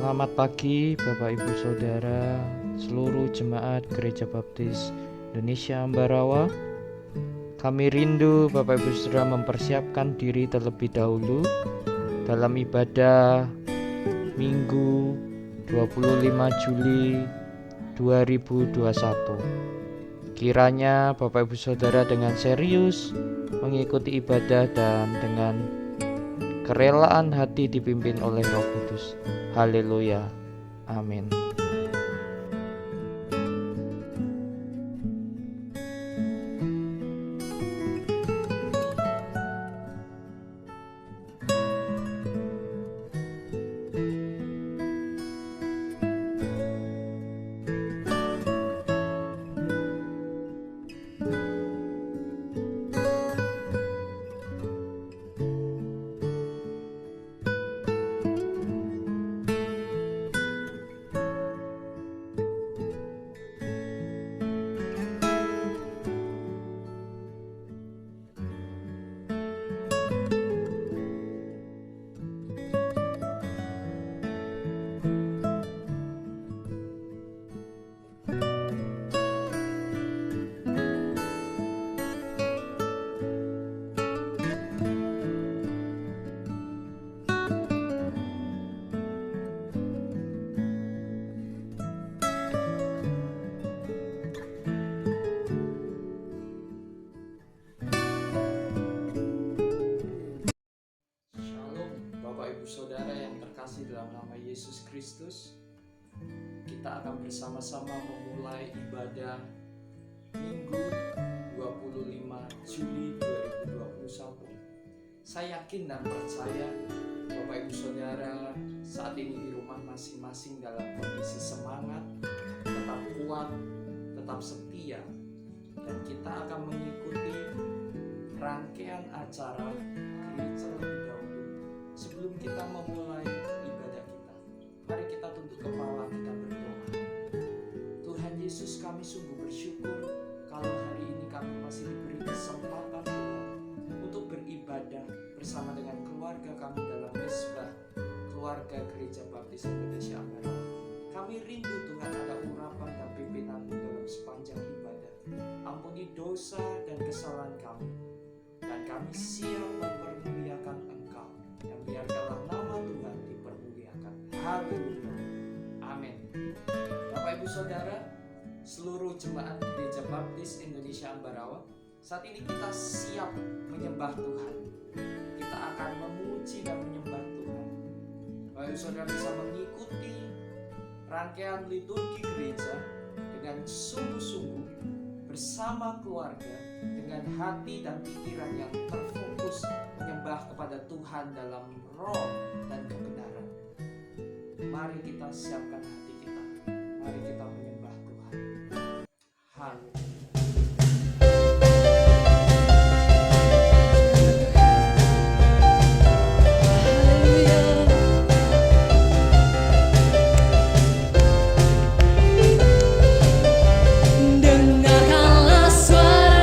Selamat pagi Bapak Ibu Saudara, seluruh jemaat Gereja Baptis Indonesia Ambarawa. Kami rindu Bapak Ibu Saudara mempersiapkan diri terlebih dahulu dalam ibadah Minggu 25 Juli 2021. Kiranya Bapak Ibu Saudara dengan serius mengikuti ibadah dan dengan kerelaan hati dipimpin oleh Roh Kudus. Haleluya. Amin. Saudara yang terkasih dalam nama Yesus Kristus, kita akan bersama-sama memulai ibadah Minggu 25 Juli 2021. Saya yakin dan percaya Bapak Ibu Saudara saat ini di rumah masing-masing dalam kondisi semangat, tetap kuat, tetap setia, dan kita akan mengikuti rangkaian acara gereja lebih dahulu. Sebelum kita memulai ibadah kita, mari kita tunduk kepala, kita berdoa. Tuhan Yesus, kami sungguh bersyukur kalau hari ini kami masih diberi kesempatan Tuhan untuk beribadah bersama dengan keluarga kami dalam mesbah keluarga Gereja Baptis Indonesia Ambarawa. Kami rindu Tuhan ada urapan dan pimpinan-Mu dalam sepanjang ibadah. Ampuni dosa dan kesalahan kami, dan kami siap mempermuliakan Engkau. Dan biarkanlah nama Tuhan dipermuliakan. Haleluya. Amin. Bapak Ibu Saudara, seluruh jemaat Gereja Baptis Indonesia Ambarawa, saat ini kita siap menyembah Tuhan. Kita akan memuji dan menyembah Tuhan. Bapak Ibu Saudara bisa mengikuti rangkaian liturgi gereja dengan sungguh-sungguh bersama keluarga, dengan hati dan pikiran yang terfokus menyembah kepada Tuhan dalam roh dan kebenaran. Mari kita siapkan hati kita. Mari kita menyembah Tuhan. Haleluya. Dengarkanlah suara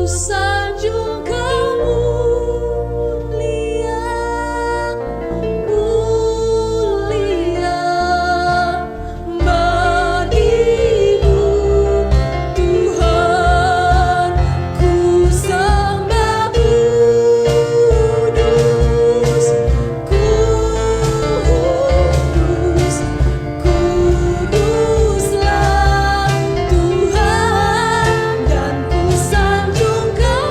sanjung Kamu, mulia bagimu Tuhan, ku sembah kudus, kudus, kuduslah Tuhan, dan ku sanjung Kamu.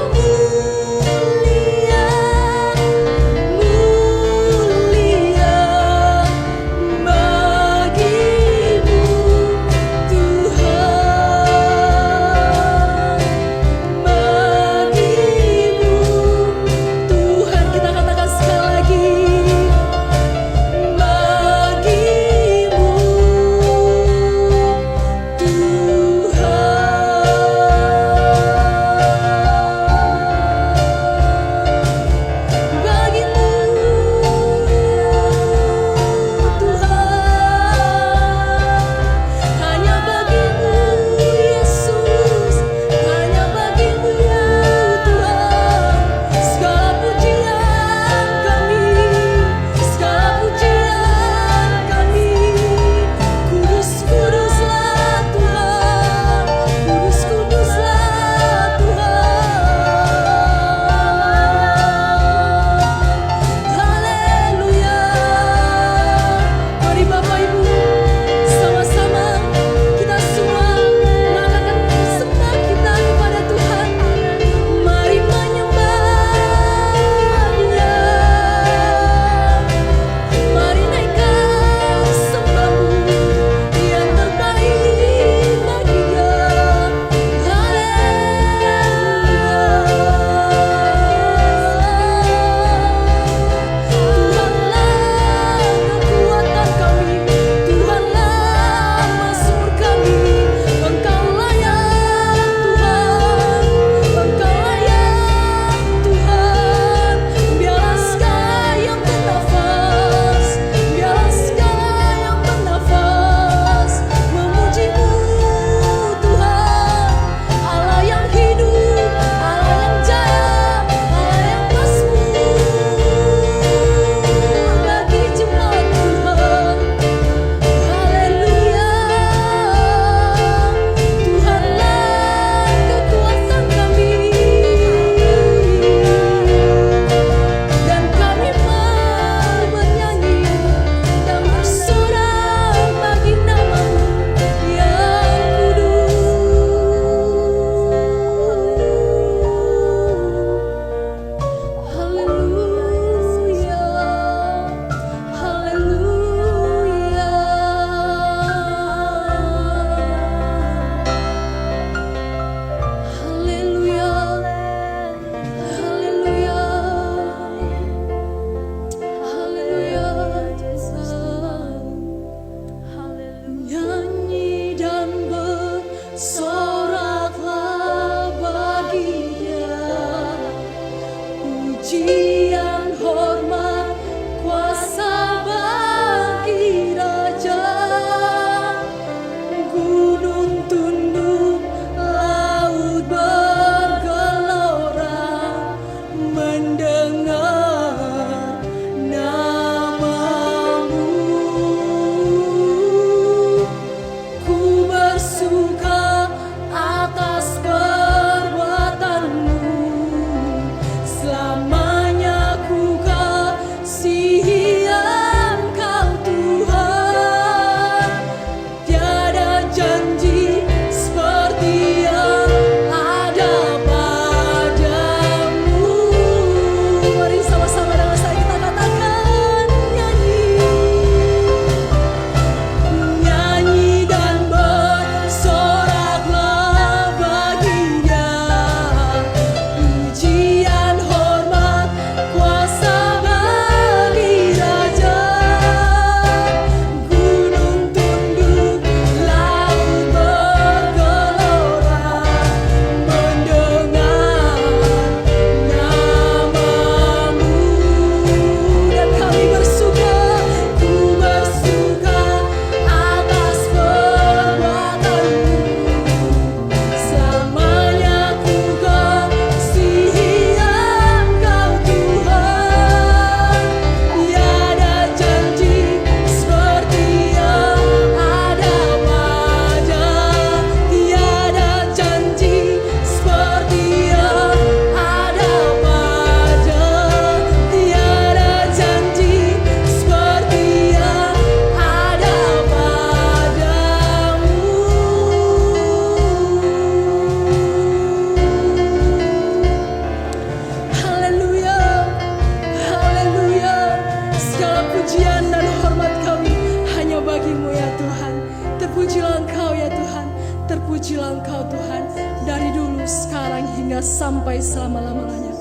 hingga sampai selama-lamanya.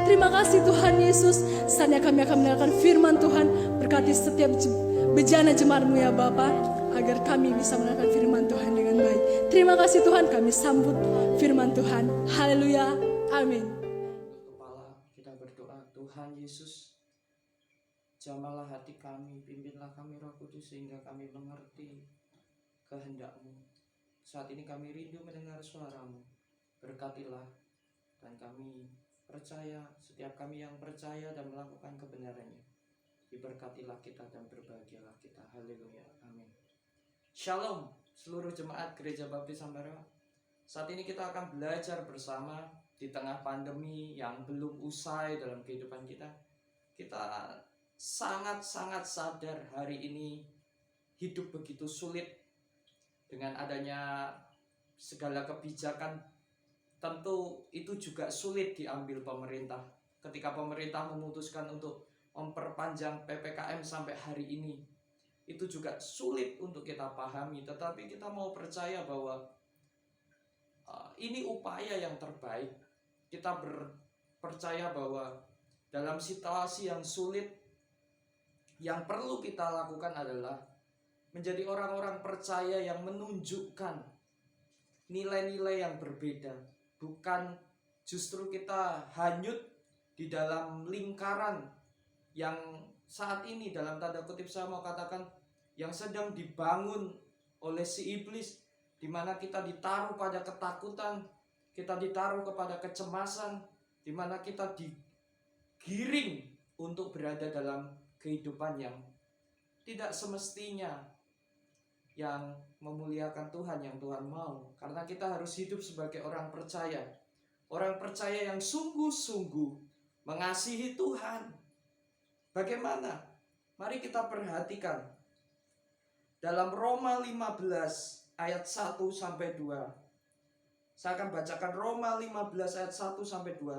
Terima kasih Tuhan Yesus. Saatnya kami akan mendengarkan firman Tuhan. Berkati setiap bejana jemaat-Mu ya Bapa, agar kami bisa mendengarkan firman Tuhan dengan baik. Terima kasih Tuhan, kami sambut firman Tuhan. Haleluya, amin. Kepala kita berdoa. Tuhan Yesus, jamahlah hati kami, pimpinlah kami Roh Kudus sehingga kami mengerti kehendak-Mu. Saat ini kami rindu mendengar suara-Mu. Berkatilah, dan kami percaya, setiap kami yang percaya dan melakukan kebenarannya, diberkatilah kita dan berbahagialah kita. Haleluya, amin. Shalom seluruh jemaat Gereja Baptis Ambarawa. Saat ini kita akan belajar bersama di tengah pandemi yang belum usai dalam kehidupan kita. Kita sangat-sangat sadar hari ini hidup begitu sulit. Dengan adanya segala kebijakan, tentu itu juga sulit diambil pemerintah. Ketika pemerintah memutuskan untuk memperpanjang PPKM sampai hari ini, itu juga sulit untuk kita pahami. Tetapi kita mau percaya bahwa ini upaya yang terbaik. Kita percaya bahwa dalam situasi yang sulit, yang perlu kita lakukan adalah menjadi orang-orang percaya yang menunjukkan nilai-nilai yang berbeda. Bukan justru kita hanyut di dalam lingkaran yang saat ini, dalam tanda kutip saya mau katakan, yang sedang dibangun oleh si iblis, di mana kita ditaruh pada ketakutan, kita ditaruh kepada kecemasan, di mana kita digiring untuk berada dalam kehidupan yang tidak semestinya, yang memuliakan Tuhan, yang Tuhan mau. Karena kita harus hidup sebagai orang percaya. Orang percaya yang sungguh-sungguh mengasihi Tuhan. Bagaimana? Mari kita perhatikan dalam Roma 15 ayat 1 sampai 2. Saya akan bacakan Roma 15 ayat 1 sampai 2.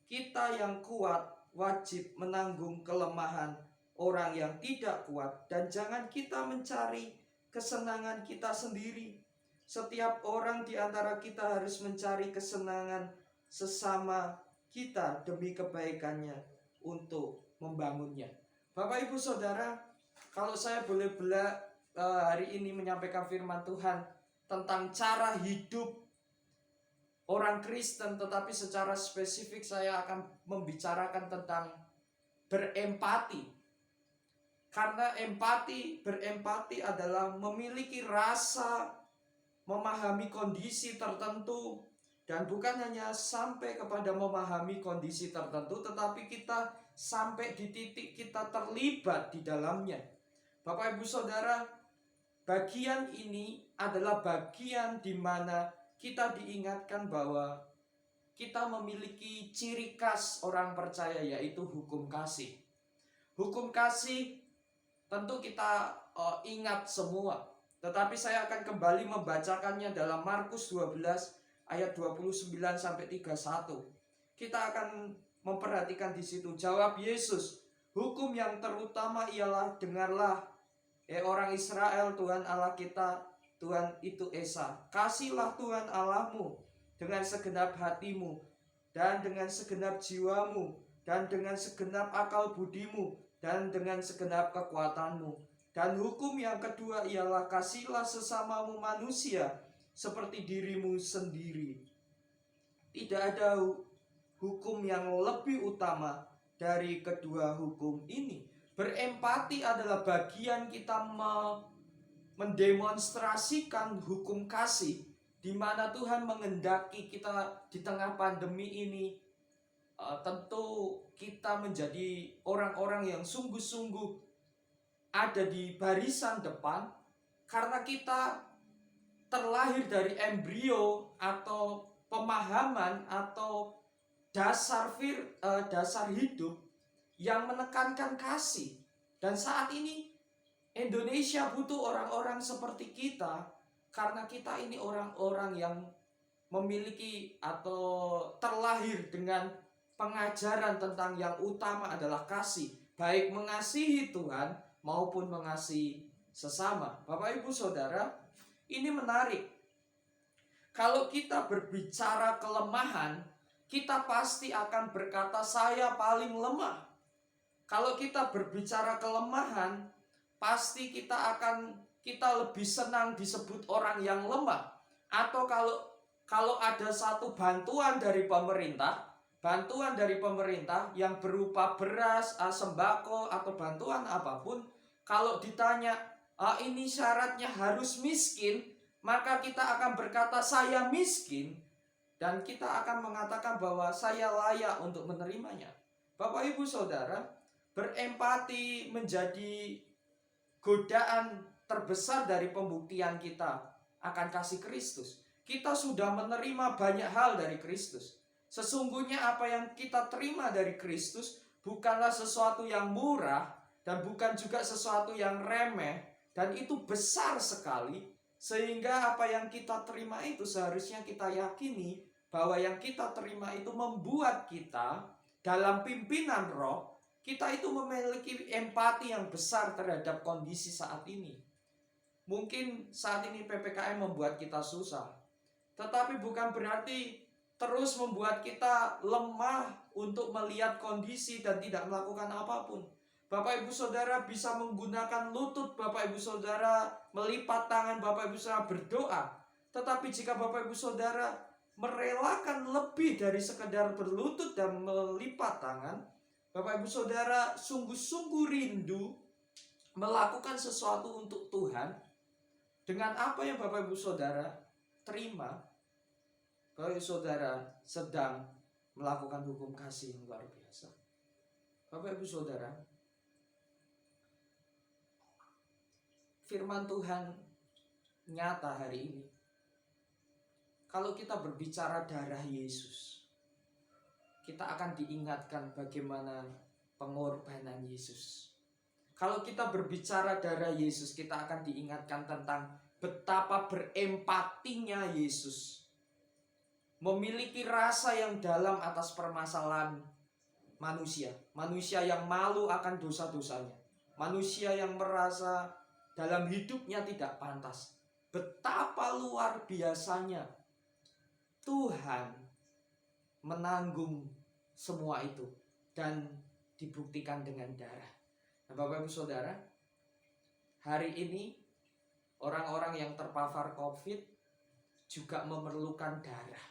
Kita yang kuat wajib menanggung kelemahan orang yang tidak kuat, dan jangan kita mencari kesenangan kita sendiri. Setiap orang di antara kita harus mencari kesenangan sesama kita demi kebaikannya untuk membangunnya. Bapak Ibu Saudara, kalau saya boleh hari ini menyampaikan firman Tuhan tentang cara hidup orang Kristen, tetapi secara spesifik saya akan membicarakan tentang berempati. Karena berempati adalah memiliki rasa memahami kondisi tertentu, dan bukan hanya sampai kepada memahami kondisi tertentu, tetapi kita sampai di titik kita terlibat di dalamnya. Bapak Ibu Saudara, bagian ini adalah bagian di mana kita diingatkan bahwa kita memiliki ciri khas orang percaya, yaitu hukum kasih. Hukum kasih tentu kita ingat semua, tetapi saya akan kembali membacakannya dalam Markus 12 ayat 29 sampai 31. Kita akan memperhatikan di situ. Jawab Yesus, hukum yang terutama ialah, dengarlah orang Israel, Tuhan Allah kita, Tuhan itu Esa. Kasihlah Tuhan Allahmu dengan segenap hatimu, dan dengan segenap jiwamu, dan dengan segenap akal budimu, dan dengan segenap kekuatanmu. Dan hukum yang kedua ialah, kasihlah sesamamu manusia seperti dirimu sendiri. Tidak ada hukum yang lebih utama dari kedua hukum ini. Berempati adalah bagian kita mendemonstrasikan hukum kasih, di mana Tuhan mengendaki kita di tengah pandemi ini. Tentu kita menjadi orang-orang yang sungguh-sungguh ada di barisan depan, karena kita terlahir dari embrio atau pemahaman atau dasar hidup yang menekankan kasih. Dan saat ini Indonesia butuh orang-orang seperti kita, karena kita ini orang-orang yang memiliki atau terlahir dengan pengajaran tentang yang utama adalah kasih, baik mengasihi Tuhan maupun mengasihi sesama. Bapak Ibu Saudara, ini menarik. Kalau kita berbicara kelemahan, kita pasti akan berkata saya paling lemah. Kalau kita berbicara kelemahan, pasti kita lebih senang disebut orang yang lemah. Atau kalau ada satu bantuan dari pemerintah yang berupa beras, sembako atau bantuan apapun, kalau ditanya ini syaratnya harus miskin, maka kita akan berkata saya miskin, dan kita akan mengatakan bahwa saya layak untuk menerimanya. Bapak Ibu Saudara, berempati menjadi godaan terbesar dari pembuktian kita akan kasih Kristus. Kita sudah menerima banyak hal dari Kristus. Sesungguhnya apa yang kita terima dari Kristus bukanlah sesuatu yang murah dan bukan juga sesuatu yang remeh, dan itu besar sekali, sehingga apa yang kita terima itu seharusnya kita yakini bahwa yang kita terima itu membuat kita dalam pimpinan roh, kita itu memiliki empati yang besar terhadap kondisi saat ini. Mungkin saat ini PPKM membuat kita susah, tetapi bukan berarti terus membuat kita lemah untuk melihat kondisi dan tidak melakukan apapun. Bapak Ibu Saudara bisa menggunakan lutut Bapak Ibu Saudara, melipat tangan Bapak Ibu Saudara berdoa. Tetapi jika Bapak Ibu Saudara merelakan lebih dari sekedar berlutut dan melipat tangan, Bapak Ibu Saudara sungguh-sungguh rindu melakukan sesuatu untuk Tuhan, dengan apa yang Bapak Ibu Saudara terima, Bapak Ibu Saudara sedang melakukan hukum kasih yang luar biasa. Bapak Ibu Saudara, firman Tuhan nyata hari ini. Kalau kita berbicara darah Yesus, kita akan diingatkan bagaimana pengorbanan Yesus. Kalau kita berbicara darah Yesus, kita akan diingatkan tentang betapa berempatinya Yesus. Memiliki rasa yang dalam atas permasalahan manusia. Manusia yang malu akan dosa-dosanya. Manusia yang merasa dalam hidupnya tidak pantas. Betapa luar biasanya Tuhan menanggung semua itu dan dibuktikan dengan darah. Nah, Bapak Ibu Saudara, hari ini orang-orang yang terpapar COVID juga memerlukan darah.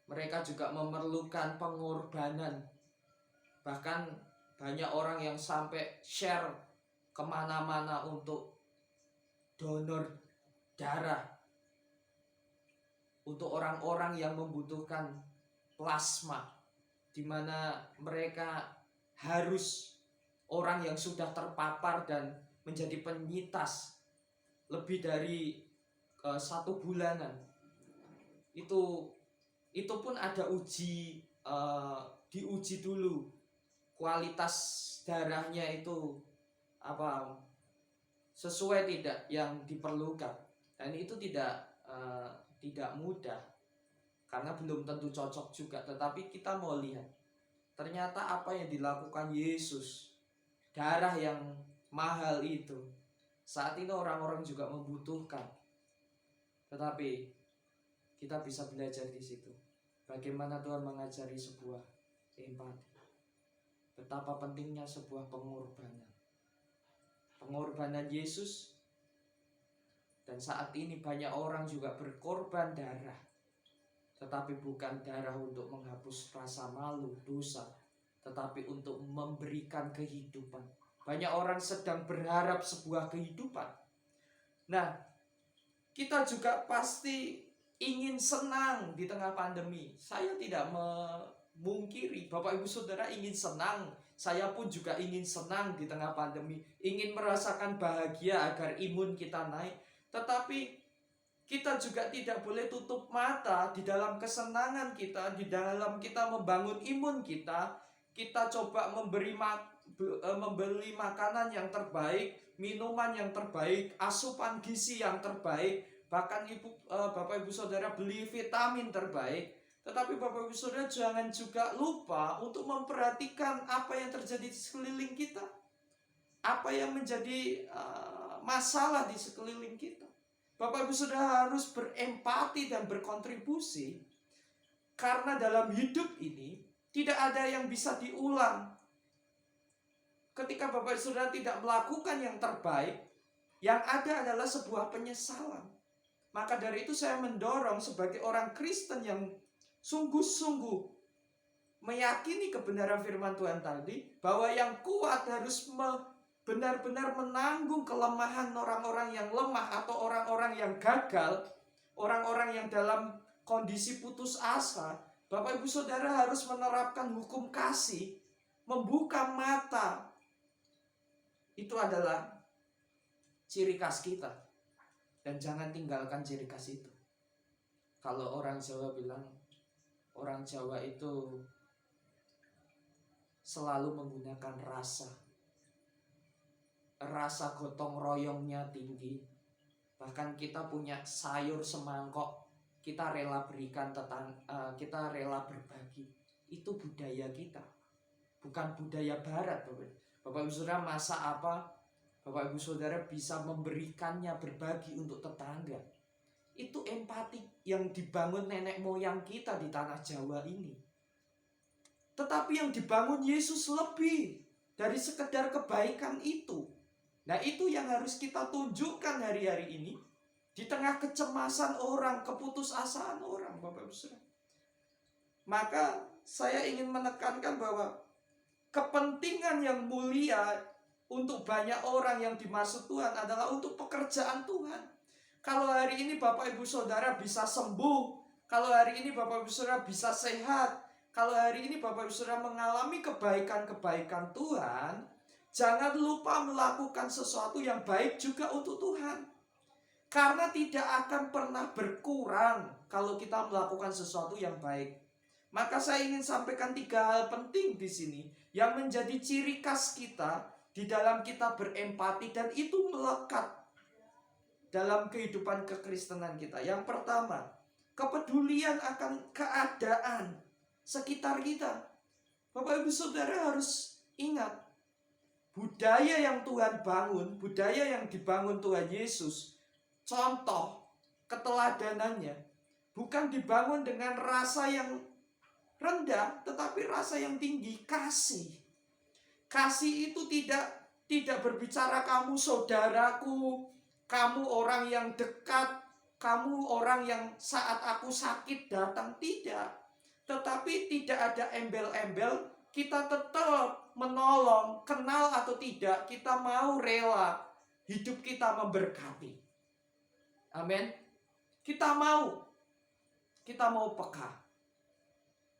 Mereka juga memerlukan pengorbanan. Bahkan banyak orang yang sampai share kemana-mana untuk donor darah, untuk orang-orang yang membutuhkan plasma, di mana mereka harus orang yang sudah terpapar dan menjadi penyintas lebih dari 1 bulanan. Itu pun ada diuji dulu kualitas darahnya itu sesuai tidak yang diperlukan, dan itu tidak mudah karena belum tentu cocok juga. Tetapi kita mau lihat ternyata apa yang dilakukan Yesus, darah yang mahal itu, saat ini orang-orang juga membutuhkan. Tetapi kita bisa belajar di situ bagaimana Tuhan mengajari sebuah empati, betapa pentingnya sebuah pengorbanan Yesus. Dan saat ini banyak orang juga berkorban darah, tetapi bukan darah untuk menghapus rasa malu, dosa, tetapi untuk memberikan kehidupan. Banyak orang sedang berharap sebuah kehidupan. Nah, kita juga pasti ingin senang di tengah pandemi. Saya tidak memungkiri, Bapak Ibu Saudara ingin senang. Saya pun juga ingin senang di tengah pandemi, ingin merasakan bahagia agar imun kita naik. Tetapi kita juga tidak boleh tutup mata di dalam kesenangan kita, di dalam kita membangun imun kita. Kita coba membeli makanan yang terbaik, minuman yang terbaik, asupan gizi yang terbaik, bahkan Bapak Ibu Saudara beli vitamin terbaik. Tetapi Bapak Ibu Saudara jangan juga lupa untuk memperhatikan apa yang terjadi di sekeliling kita, apa yang menjadi masalah di sekeliling kita. Bapak Ibu Saudara harus berempati dan berkontribusi Karena dalam hidup ini tidak ada yang bisa diulang. Ketika Bapak Saudara tidak melakukan yang terbaik, yang ada adalah sebuah penyesalan. Maka dari itu saya mendorong sebagai orang Kristen yang sungguh-sungguh meyakini kebenaran firman Tuhan tadi, bahwa yang kuat harus benar-benar menanggung kelemahan orang-orang yang lemah atau orang-orang yang gagal, orang-orang yang dalam kondisi putus asa. Bapak Ibu Saudara harus menerapkan hukum kasih, membuka mata. Itu adalah ciri khas kita. Dan jangan tinggalkan ciri khas itu. Kalau orang Jawa bilang, orang Jawa itu selalu menggunakan rasa. Rasa gotong royongnya tinggi. Bahkan kita punya sayur semangkok, kita rela berikan kita rela berbagi. Itu budaya kita, bukan budaya Barat. Bapak Ibu Saudara masak apa, Bapak Ibu Saudara bisa memberikannya, berbagi untuk tetangga. Itu empati yang dibangun nenek moyang kita di tanah Jawa ini. Tetapi yang dibangun Yesus lebih dari sekedar kebaikan itu. Nah, itu yang harus kita tunjukkan hari-hari ini di tengah kecemasan orang, keputusasaan orang, Bapak Ibu Saudara. Maka saya ingin menekankan bahwa kepentingan yang mulia untuk banyak orang yang dimaksud Tuhan adalah untuk pekerjaan Tuhan. Kalau hari ini Bapak Ibu Saudara bisa sembuh, kalau hari ini Bapak Ibu Saudara bisa sehat, kalau hari ini Bapak Ibu Saudara mengalami kebaikan-kebaikan Tuhan, jangan lupa melakukan sesuatu yang baik juga untuk Tuhan. Karena tidak akan pernah berkurang kalau kita melakukan sesuatu yang baik. Maka saya ingin sampaikan 3 hal penting di sini yang menjadi ciri khas kita di dalam kita berempati, dan itu melekat dalam kehidupan kekristenan kita. Yang pertama, kepedulian akan keadaan sekitar kita. Bapak Ibu Saudara harus ingat, budaya yang Tuhan bangun, budaya yang dibangun Tuhan Yesus, contoh keteladanannya bukan dibangun dengan rasa yang rendah, tetapi rasa yang tinggi, kasih. Kasih itu tidak berbicara kamu saudaraku, kamu orang yang dekat, kamu orang yang saat aku sakit datang, tidak. Tetapi tidak ada embel-embel, kita tetap menolong, kenal atau tidak, kita mau rela hidup kita memberkati. Amin. Kita mau peka.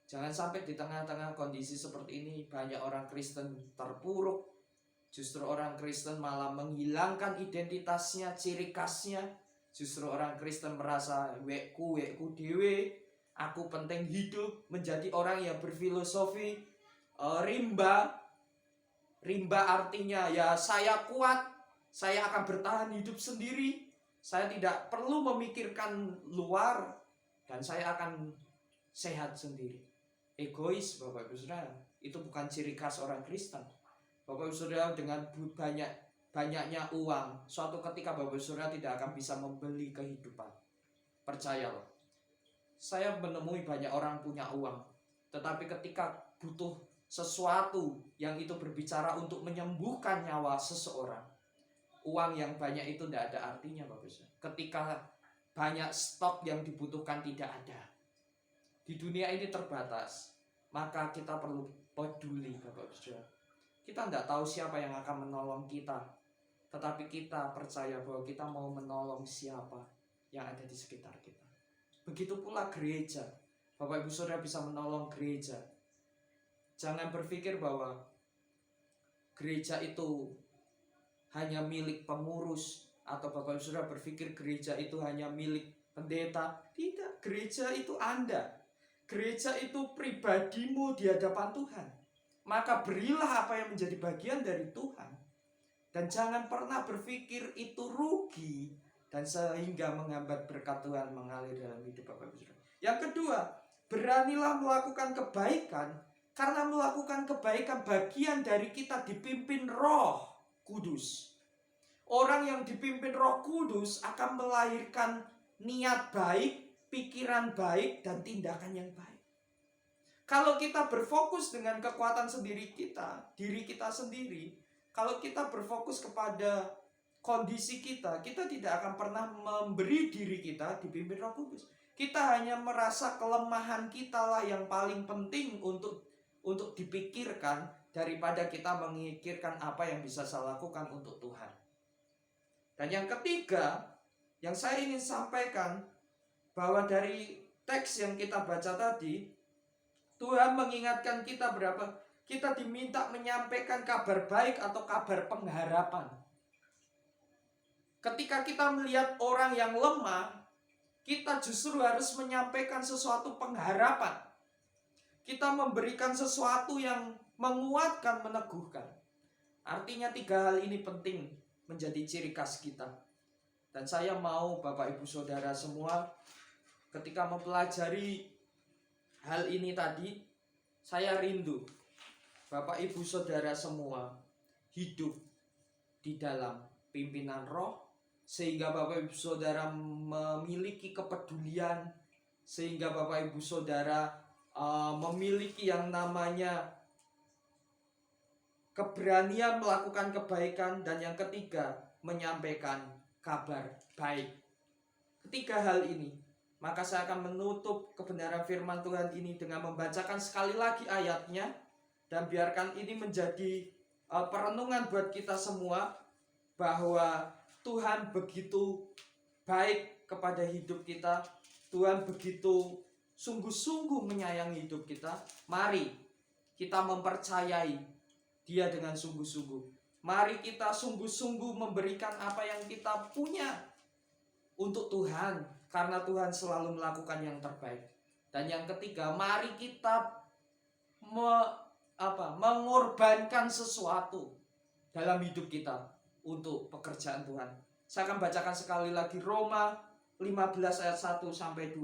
Jangan sampai di tengah-tengah kondisi seperti ini banyak orang Kristen terpuruk. Justru orang Kristen malah menghilangkan identitasnya, ciri khasnya. Justru orang Kristen merasa wekku dewe, aku penting hidup, menjadi orang yang berfilosofi rimba. Rimba artinya ya saya kuat, saya akan bertahan hidup sendiri, saya tidak perlu memikirkan luar, dan saya akan sehat sendiri. Egois, Bapak Ibu Saudara. Itu bukan ciri khas orang Kristen. Bapak Ibu Saudara, dengan banyaknya uang, suatu ketika Bapak Ibu Saudara tidak akan bisa membeli kehidupan. Percayalah. Saya menemui banyak orang punya uang, tetapi ketika butuh sesuatu yang itu berbicara untuk menyembuhkan nyawa seseorang, uang yang banyak itu tidak ada artinya, Bapak Ibu Saudara. Ketika banyak stok yang dibutuhkan tidak ada. Di dunia ini terbatas, maka kita perlu peduli, Bapak Ibu Saudara. Kita tidak tahu siapa yang akan menolong kita, tetapi kita percaya bahwa kita mau menolong siapa yang ada di sekitar kita. Begitu pula gereja. Bapak Ibu Saudara bisa menolong gereja. Jangan berpikir bahwa gereja itu hanya milik pengurus, atau Bapak Ibu Saudara berpikir gereja itu hanya milik pendeta. Tidak, gereja itu Anda. Gereja itu pribadimu di hadapan Tuhan. Maka berilah apa yang menjadi bagian dari Tuhan. Dan jangan pernah berpikir itu rugi dan sehingga menghambat berkat Tuhan mengalir dalam hidup Bapak Ibu Saudara. Yang kedua, beranilah melakukan kebaikan, karena melakukan kebaikan bagian dari kita dipimpin Roh Kudus. Orang yang dipimpin Roh Kudus akan melahirkan niat baik, pikiran baik, dan tindakan yang baik. Kalau kita berfokus dengan kekuatan sendiri kita, diri kita sendiri, kalau kita berfokus kepada kondisi kita, kita tidak akan pernah memberi diri kita dipimpin Roh Kudus. Kita hanya merasa kelemahan kita lah yang paling penting untuk dipikirkan daripada kita memikirkan apa yang bisa saya lakukan untuk Tuhan. Dan yang ketiga, yang saya ingin sampaikan, bahwa dari teks yang kita baca tadi, Tuhan mengingatkan kita berapa kita diminta menyampaikan kabar baik atau kabar pengharapan. Ketika kita melihat orang yang lemah, kita justru harus menyampaikan sesuatu pengharapan. Kita memberikan sesuatu yang menguatkan, meneguhkan. Artinya 3 hal ini penting menjadi ciri khas kita. Dan saya mau Bapak Ibu Saudara semua, ketika mempelajari hal ini tadi, saya rindu Bapak Ibu Saudara semua hidup di dalam pimpinan Roh, sehingga Bapak Ibu Saudara memiliki kepedulian, sehingga Bapak Ibu Saudara memiliki yang namanya keberanian melakukan kebaikan, dan yang ketiga, menyampaikan kabar baik. Ketiga hal ini, maka saya akan menutup kebenaran firman Tuhan ini dengan membacakan sekali lagi ayatnya, dan biarkan ini menjadi perenungan buat kita semua, bahwa Tuhan begitu baik kepada hidup kita. Tuhan begitu sungguh-sungguh menyayangi hidup kita. Mari kita mempercayai Dia dengan sungguh-sungguh. Mari kita sungguh-sungguh memberikan apa yang kita punya untuk Tuhan, karena Tuhan selalu melakukan yang terbaik. Dan yang ketiga, mari kita mengorbankan sesuatu dalam hidup kita untuk pekerjaan Tuhan. Saya akan bacakan sekali lagi Roma 15 ayat 1 sampai 2.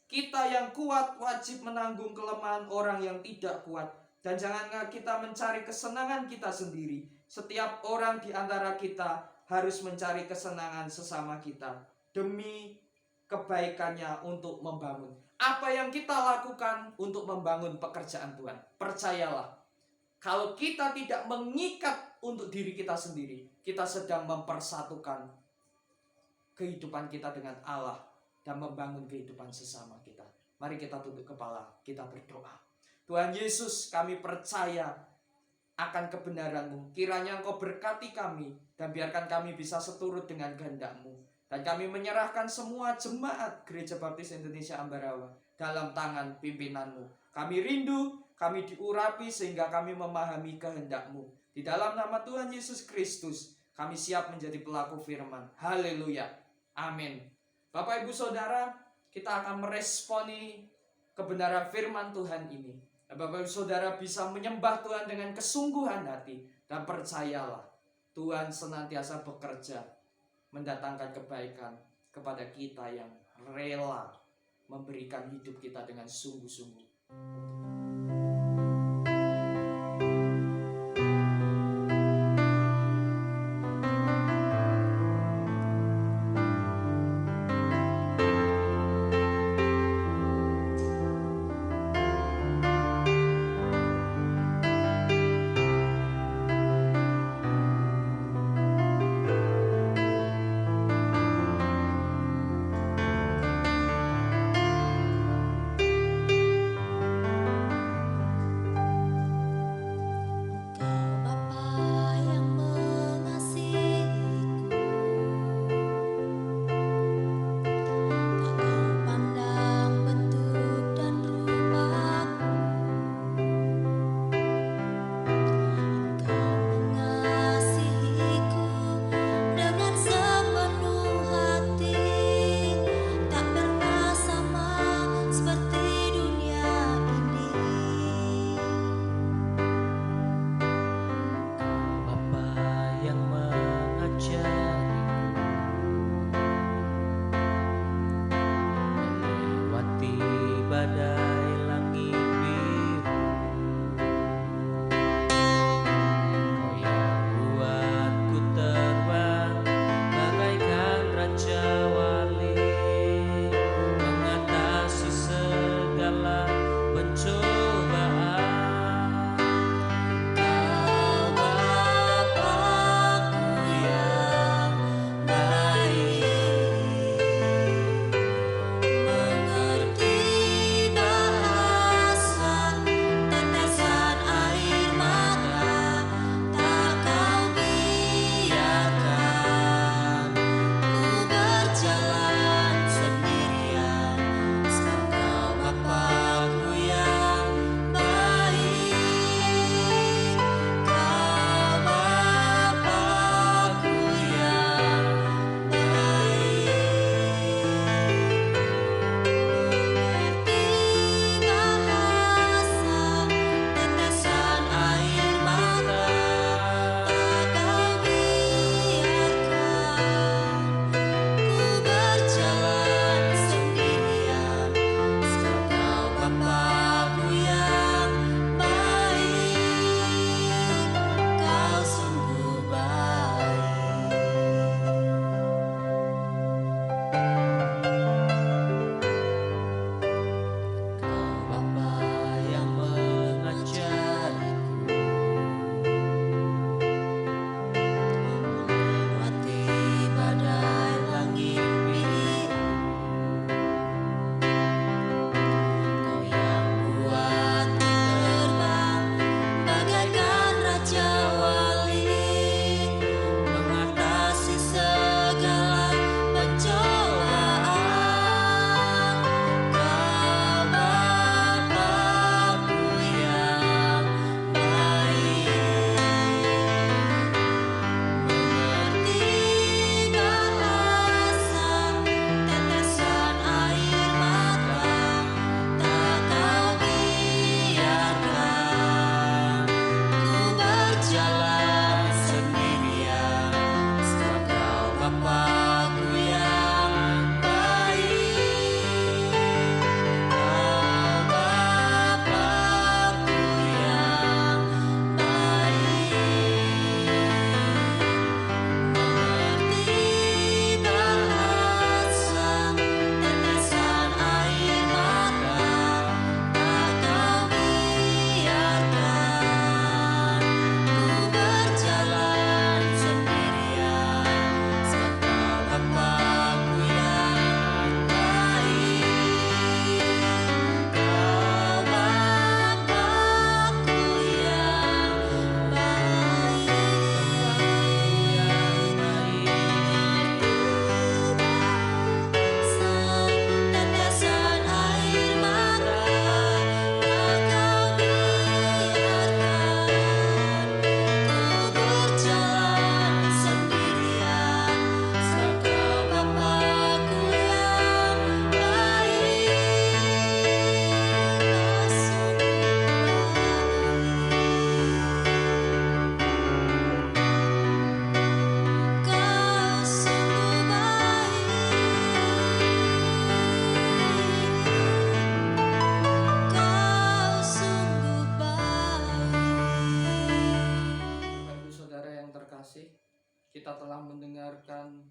Kita yang kuat wajib menanggung kelemahan orang yang tidak kuat, dan jangan kita mencari kesenangan kita sendiri. Setiap orang di antara kita harus mencari kesenangan sesama kita demi kebaikannya untuk membangun. Apa yang kita lakukan untuk membangun pekerjaan Tuhan? Percayalah, kalau kita tidak mengikat untuk diri kita sendiri, kita sedang mempersatukan kehidupan kita dengan Allah dan membangun kehidupan sesama kita. Mari kita tunduk kepala, kita berdoa. Tuhan Yesus, kami percaya akan kebenaran-Mu. Kiranya Engkau berkati kami, dan biarkan kami bisa seturut dengan kehendak-Mu. Dan kami menyerahkan semua jemaat Gereja Baptis Indonesia Ambarawa dalam tangan pimpinan-Mu. Kami rindu, kami diurapi sehingga kami memahami kehendak-Mu. Di dalam nama Tuhan Yesus Kristus, kami siap menjadi pelaku firman. Haleluya. Amin. Bapak Ibu Saudara, kita akan meresponi kebenaran firman Tuhan ini. Bapak Ibu Saudara bisa menyembah Tuhan dengan kesungguhan hati, dan percayalah, Tuhan senantiasa bekerja mendatangkan kebaikan kepada kita yang rela memberikan hidup kita dengan sungguh-sungguh. kita telah mendengarkan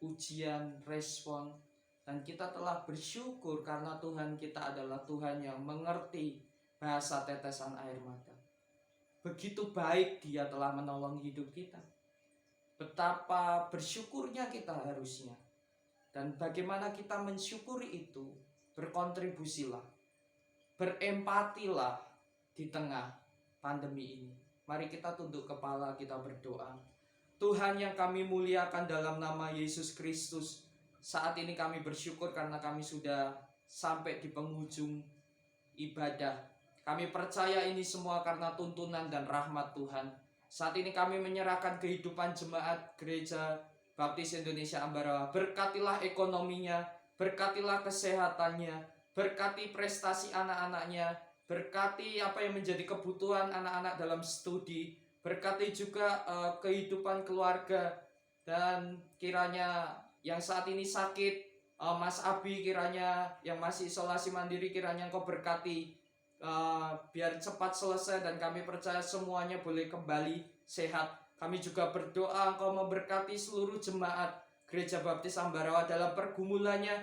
pujian, respon, dan kita telah bersyukur karena Tuhan kita adalah Tuhan yang mengerti bahasa tetesan air mata. Begitu baik Dia telah menolong hidup kita. Betapa bersyukurnya kita harusnya. Dan bagaimana kita mensyukuri itu, berkontribusilah, berempatilah di tengah pandemi ini. Mari kita tunduk kepala, kita berdoa. Tuhan yang kami muliakan dalam nama Yesus Kristus, saat ini kami bersyukur karena kami sudah sampai di penghujung ibadah. Kami percaya ini semua karena tuntunan dan rahmat Tuhan. Saat ini kami menyerahkan kehidupan jemaat Gereja Baptis Indonesia Ambarawa. Berkatilah ekonominya, berkatilah kesehatannya, berkati prestasi anak-anaknya, berkati apa yang menjadi kebutuhan anak-anak dalam studi, berkati juga kehidupan keluarga, dan kiranya yang saat ini sakit, Mas Abi, kiranya yang masih isolasi mandiri, kiranya Engkau berkati, biar cepat selesai dan kami percaya semuanya boleh kembali sehat. Kami juga berdoa Engkau memberkati seluruh jemaat Gereja Baptis Ambarawa dalam pergumulannya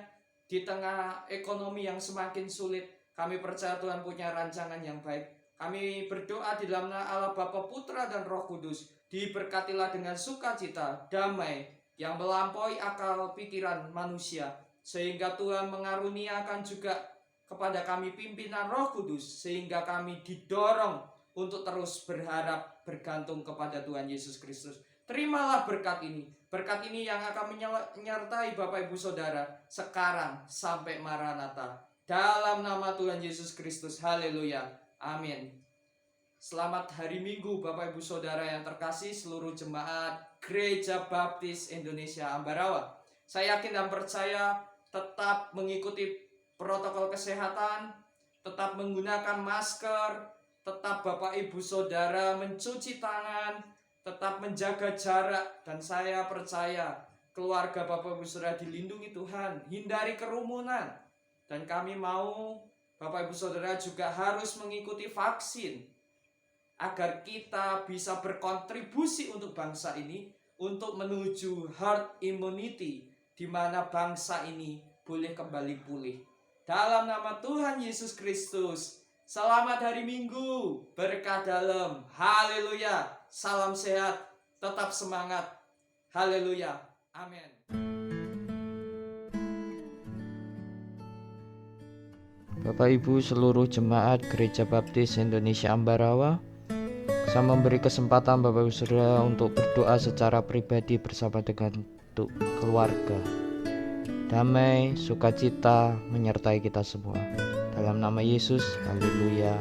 di tengah ekonomi yang semakin sulit. Kami percaya Tuhan punya rancangan yang baik. Kami berdoa di dalam nama Allah Bapa, Putra dan Roh Kudus, diberkatilah dengan sukacita, damai yang melampaui akal pikiran manusia, sehingga Tuhan mengaruniakan juga kepada kami pimpinan Roh Kudus, sehingga kami didorong untuk terus berharap, bergantung kepada Tuhan Yesus Kristus. Terimalah berkat ini yang akan menyertai Bapak Ibu Saudara sekarang sampai Maranatha. Dalam nama Tuhan Yesus Kristus, haleluya, amin. Selamat hari Minggu Bapak Ibu Saudara yang terkasih, seluruh jemaat Gereja Baptis Indonesia Ambarawa. Saya yakin dan percaya tetap mengikuti protokol kesehatan, tetap menggunakan masker, tetap Bapak Ibu Saudara mencuci tangan, tetap menjaga jarak, dan saya percaya keluarga Bapak Ibu Saudara dilindungi Tuhan, hindari kerumunan. Dan kami mau Bapak Ibu Saudara juga harus mengikuti vaksin agar kita bisa berkontribusi untuk bangsa ini, untuk menuju herd immunity, di mana bangsa ini boleh kembali pulih. Dalam nama Tuhan Yesus Kristus, selamat hari Minggu, berkah dalam, haleluya, salam sehat, tetap semangat, haleluya, amin. Bapak Ibu seluruh jemaat Gereja Baptis Indonesia Ambarawa, saya memberi kesempatan Bapak Ibu Saudara untuk berdoa secara pribadi bersama dengan keluarga. Damai, sukacita menyertai kita semua. Dalam nama Yesus, haleluya,